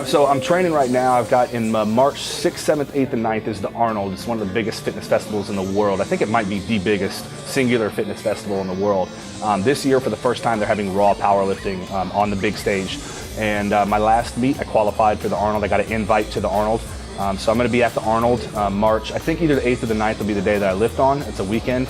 So I'm training right now. I've got in March 6th, 7th, 8th, and 9th is the Arnold. It's one of the biggest fitness festivals in the world. I think it might be the biggest singular fitness festival in the world. This year, for the first time, they're having raw powerlifting on the big stage. And my last meet, I qualified for the Arnold. I got an invite to the Arnold. So I'm going to be at the Arnold March. I think either the 8th or the 9th will be the day that I lift on. It's a weekend.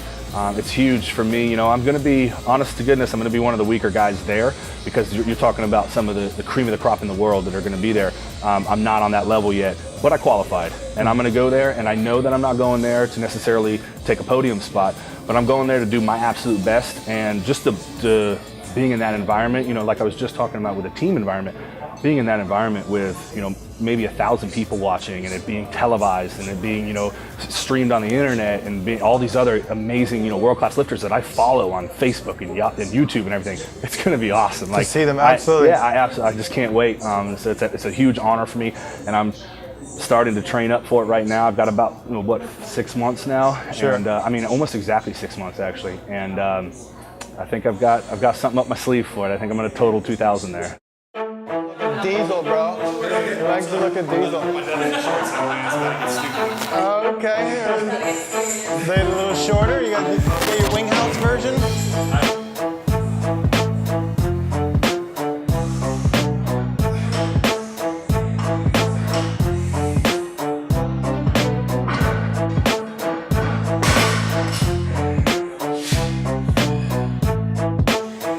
It's huge for me. You know, I'm going to be, honest to goodness, I'm going to be one of the weaker guys there, because you're talking about some of the cream of the crop in the world that are going to be there. I'm not on that level yet, but I qualified, and I'm going to go there, and I know that I'm not going there to necessarily take a podium spot, but I'm going there to do my absolute best. And just the being in that environment, you know, like I was just talking about with a team environment, being in that environment with, you know, maybe 1,000 people watching, and it being televised, and it being, you know, streamed on the internet, and being all these other amazing, you know, world-class lifters that I follow on Facebook and YouTube and everything, it's going to be awesome. Like, to see them, absolutely. I just can't wait. So it's a huge honor for me, and I'm starting to train up for it right now. I've got about, you know, 6 months now? Sure. And I mean, almost exactly 6 months actually, and I think I've got something up my sleeve for it. I think I'm going to total 2,000 there. Diesel, bro. Your legs are looking diesel. Oh, okay. They a little shorter. You got your wing house version.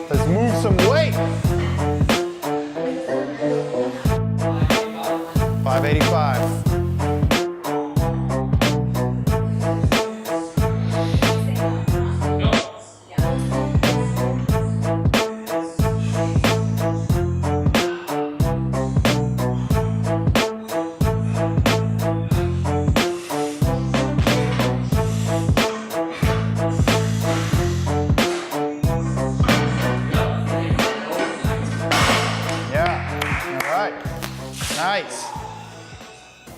Let's move some weight. 585. Yeah, all right, nice.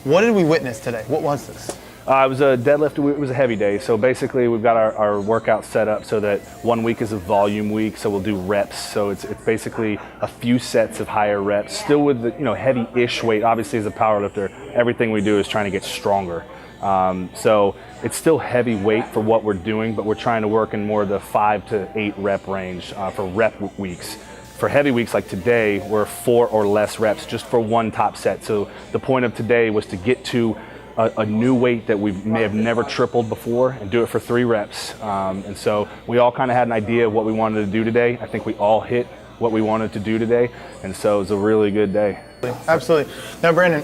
What did we witness today? What was this? It was a deadlift. It was a heavy day. So basically, we've got our workout set up so that 1 week is a volume week. So we'll do reps. So it's basically a few sets of higher reps, still with the, you know, heavy-ish weight. Obviously, as a powerlifter, everything we do is trying to get stronger. So it's still heavy weight for what we're doing, but we're trying to work in more of the 5 to 8 rep range for rep weeks. For heavy weeks like today, we're 4 or less reps just for one top set. So the point of today was to get to a new weight that we may have never tripled before and do it for 3 reps. And so we all kind of had an idea of what we wanted to do today. I think we all hit what we wanted to do today. And so it was a really good day. Absolutely. Now, Brandon,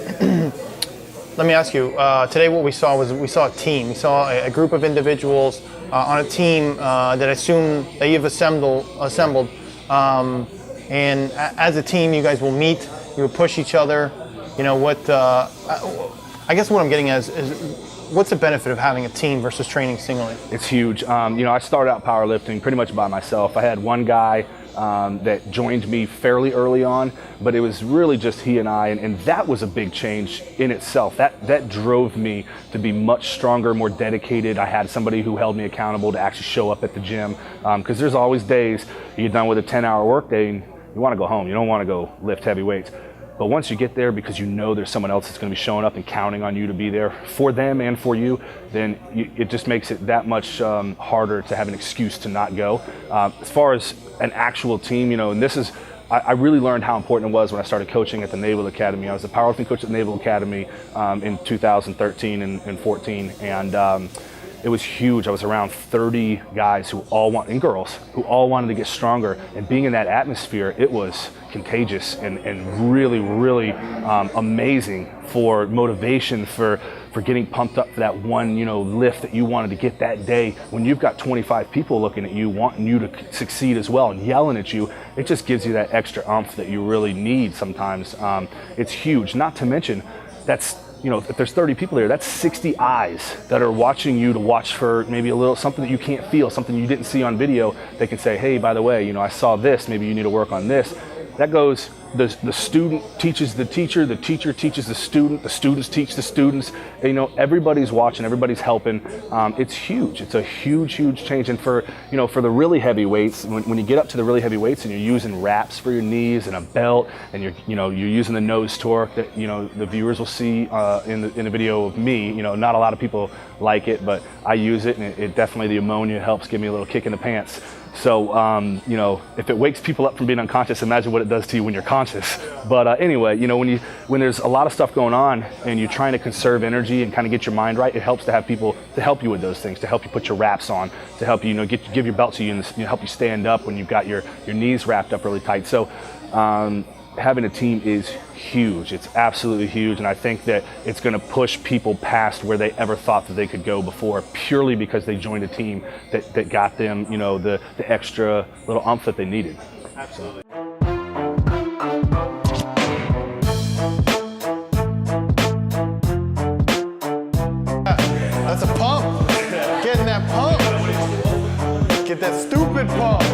let me ask you, today what we saw a team. We saw a group of individuals on a team that I assume that you've assembled. And as a team, you guys will meet, you will push each other. You know, I guess what I'm getting at is what's the benefit of having a team versus training singly? It's huge. You know, I started out powerlifting pretty much by myself. I had one guy that joined me fairly early on, but it was really just he and I, and that was a big change in itself. That drove me to be much stronger, more dedicated. I had somebody who held me accountable to actually show up at the gym, because there's always days you're done with a 10-hour workday and you want to go home. You don't want to go lift heavy weights. But once you get there, because you know there's someone else that's going to be showing up and counting on you to be there for them and for you, then it just makes it that much harder to have an excuse to not go. As far as an actual team, you know, and this is, I really learned how important it was when I started coaching at the Naval Academy. I was a powerlifting coach at the Naval Academy in 2013 and 14, and it was huge. I was around 30 guys and girls who all wanted to get stronger, and being in that atmosphere, it was contagious and really, really amazing for motivation, for getting pumped up for that one, you know, lift that you wanted to get that day. When you've got 25 people looking at you, wanting you to succeed as well and yelling at you, it just gives you that extra oomph that you really need sometimes. It's huge. Not to mention, that's, you know, if there's 30 people there, that's 60 eyes that are watching you to watch for maybe a little something that you can't feel, something you didn't see on video. They can say, hey, by the way, you know, I saw this, maybe you need to work on this. That goes the student teaches the teacher teaches the students teach the students. You know, everybody's watching, everybody's helping. It's huge. It's a huge change. And for, you know, for the really heavy weights, when you get up to the really heavy weights and you're using wraps for your knees and a belt, and you're using the nose torque that, you know, the viewers will see in the video of me. You know, not a lot of people like it, but I use it, and it definitely, the ammonia helps give me a little kick in the pants. So, you know, if it wakes people up from being unconscious, imagine what it does to you when you're conscious. But anyway, you know, when there's a lot of stuff going on and you're trying to conserve energy and kind of get your mind right, it helps to have people to help you with those things, to help you put your wraps on, to help you, you know, give your belt to you, and help you stand up when you've got your knees wrapped up really tight. So, having a team is huge. It's absolutely huge, and I think that it's going to push people past where they ever thought that they could go before, purely because they joined a team that got them, you know, the extra little oomph that they needed. Absolutely. That's a pump. Getting that pump. Get that stupid pump.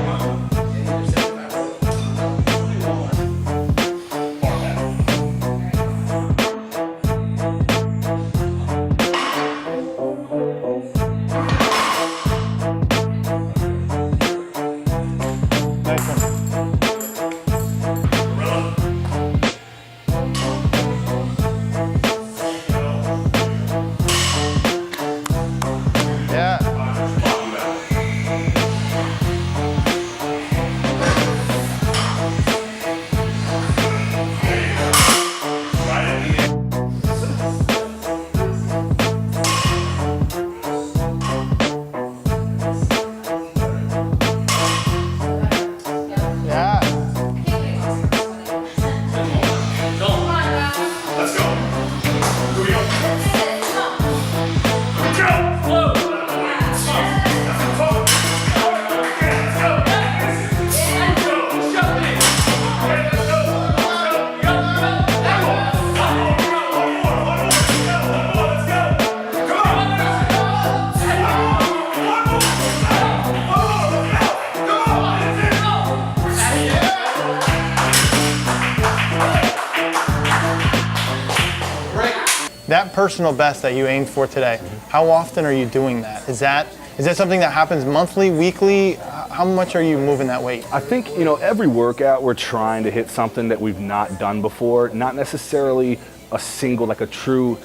That personal best that you aimed for today, how often are you doing that? Is that something that happens monthly, weekly? How much are you moving that weight? I think, you know, every workout we're trying to hit something that we've not done before, not necessarily a single, like a true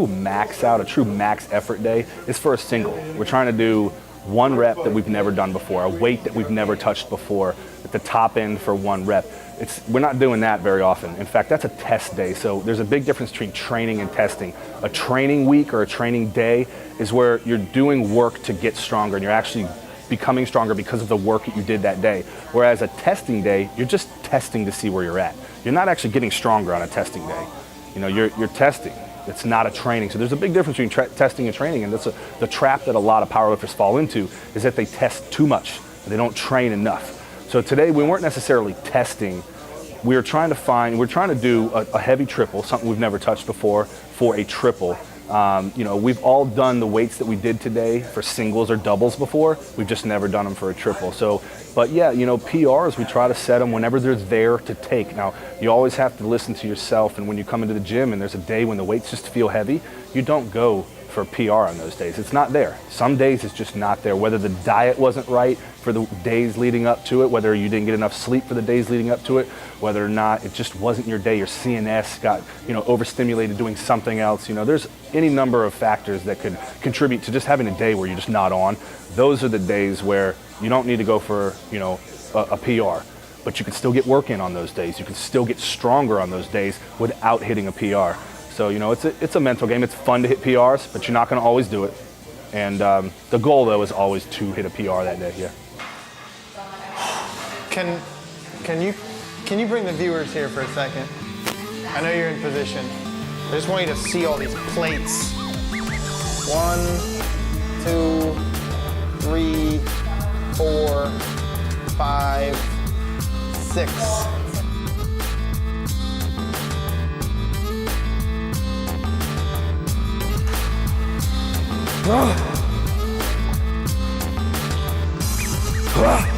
max out, a true max effort day is for a single. We're trying to do one rep that we've never done before, a weight that we've never touched before, at the top end for one rep. We're not doing that very often. In fact, that's a test day. So there's a big difference between training and testing. A training week or a training day is where you're doing work to get stronger, and you're actually becoming stronger because of the work that you did that day. Whereas a testing day, you're just testing to see where you're at. You're not actually getting stronger on a testing day. You know, you're testing. It's not a training. So there's a big difference between testing and training, and that's the trap that a lot of powerlifters fall into, is that they test too much. They don't train enough. So today we weren't necessarily testing. We're trying to do a heavy triple, something we've never touched before, for a triple. You know, we've all done the weights that we did today for singles or doubles before. We've just never done them for a triple. So, but yeah, you know, PRs, we try to set them whenever they're there to take. Now, you always have to listen to yourself, and when you come into the gym and there's a day when the weights just feel heavy, you don't go for a PR on those days. It's not there. Some days it's just not there. Whether the diet wasn't right for the days leading up to it, whether you didn't get enough sleep for the days leading up to it, whether or not it just wasn't your day, your CNS got, you know, overstimulated doing something else. You know, there's any number of factors that could contribute to just having a day where you're just not on. Those are the days where you don't need to go for, you know, a PR, but you can still get work in on those days. You can still get stronger on those days without hitting a PR. So, you know, it's a mental game. It's fun to hit PRs, but you're not going to always do it. And the goal, though, is always to hit a PR that day. Yeah. Can you bring the viewers here for a second? I know you're in position. I just want you to see all these plates. 1, 2, 3, 4, 5, 6. Ah.